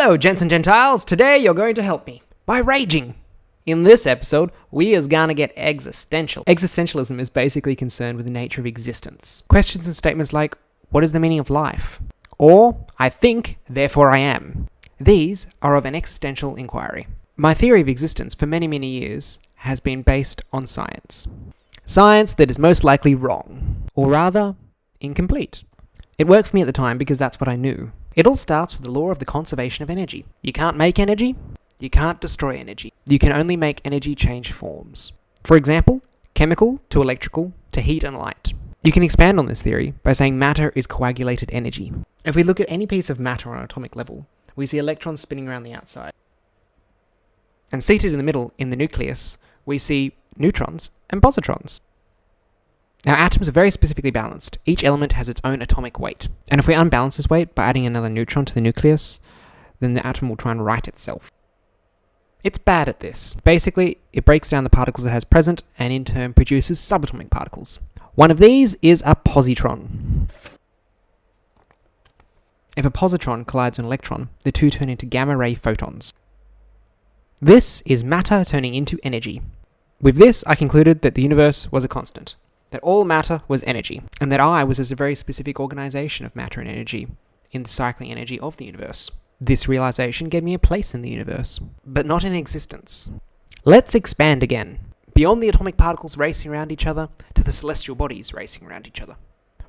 Hello, gents and gentiles. Today you're going to help me by raging. In this episode, we is gonna get existential. Existentialism is basically concerned with the nature of existence. Questions and statements like, what is the meaning of life? Or, I think, therefore I am. These are of an existential inquiry. My theory of existence for many, many years has been based on science. Science that is most likely wrong, or rather, incomplete. It worked for me at the time because that's what I knew. It all starts with the law of the conservation of energy. You can't make energy, you can't destroy energy. You can only make energy change forms. For example, chemical to electrical to heat and light. You can expand on this theory by saying matter is coagulated energy. If we look at any piece of matter on an atomic level, we see electrons spinning around the outside. And seated in the middle, in the nucleus, we see neutrons and positrons. Now, atoms are very specifically balanced. Each element has its own atomic weight. And if we unbalance this weight by adding another neutron to the nucleus, then the atom will try and right itself. It's bad at this. Basically, it breaks down the particles it has present and in turn produces subatomic particles. One of these is a positron. If a positron collides with an electron, the two turn into gamma-ray photons. This is matter turning into energy. With this, I concluded that the universe was a constant, that all matter was energy, and that I was a very specific organization of matter and energy in the cycling energy of the universe. This realization gave me a place in the universe, but not in existence. Let's expand again, beyond the atomic particles racing around each other to the celestial bodies racing around each other.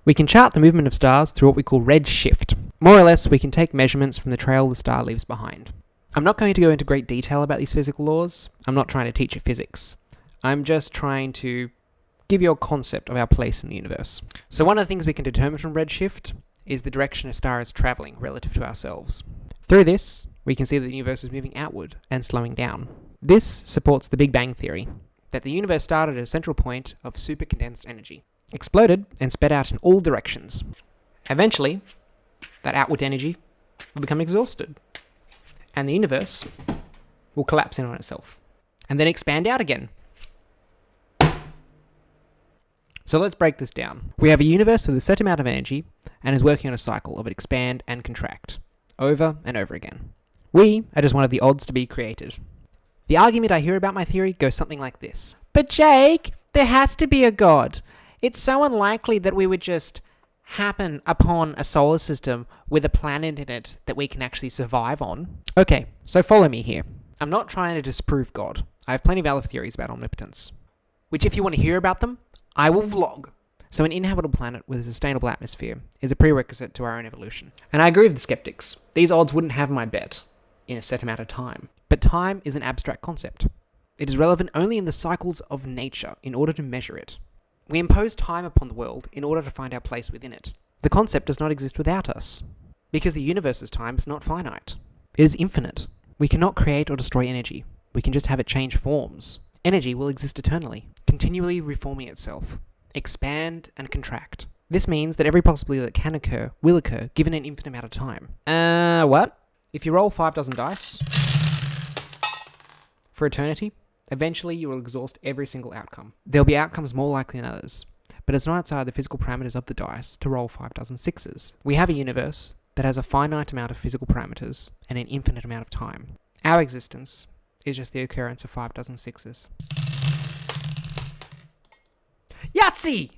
We can chart the movement of stars through what we call red shift. More or less, we can take measurements from the trail the star leaves behind. I'm not going to go into great detail about these physical laws. I'm not trying to teach you physics. I'm just trying to give you a concept of our place in the universe. So one of the things we can determine from redshift is the direction a star is traveling relative to ourselves. Through this, we can see that the universe is moving outward and slowing down. This supports the Big Bang theory, that the universe started at a central point of supercondensed energy, exploded and sped out in all directions. Eventually, that outward energy will become exhausted, and the universe will collapse in on itself, and then expand out again. So let's break this down. We have a universe with a set amount of energy, and is working on a cycle of it expand and contract, over and over again. We are just one of the odds to be created. The argument I hear about my theory goes something like this. But Jake, there has to be a god. It's so unlikely that we would just happen upon a solar system with a planet in it that we can actually survive on. Okay, so follow me here. I'm not trying to disprove God. I have plenty of other theories about omnipotence, which if you want to hear about them, I will vlog. So an inhabitable planet with a sustainable atmosphere is a prerequisite to our own evolution. And I agree with the skeptics. These odds wouldn't have my bet in a set amount of time. But time is an abstract concept. It is relevant only in the cycles of nature in order to measure it. We impose time upon the world in order to find our place within it. The concept does not exist without us, because the universe's time is not finite. It is infinite. We cannot create or destroy energy. We can just have it change forms. Energy will exist eternally, continually reforming itself. Expand and contract. This means that every possibility that can occur will occur given an infinite amount of time. What? If you roll 5 dozen dice for eternity, eventually you will exhaust every single outcome. There'll be outcomes more likely than others, but it's not outside the physical parameters of the dice to roll 5 dozen sixes. We have a universe that has a finite amount of physical parameters and an infinite amount of time. Our existence is just the occurrence of 5 dozen sixes. Yahtzee!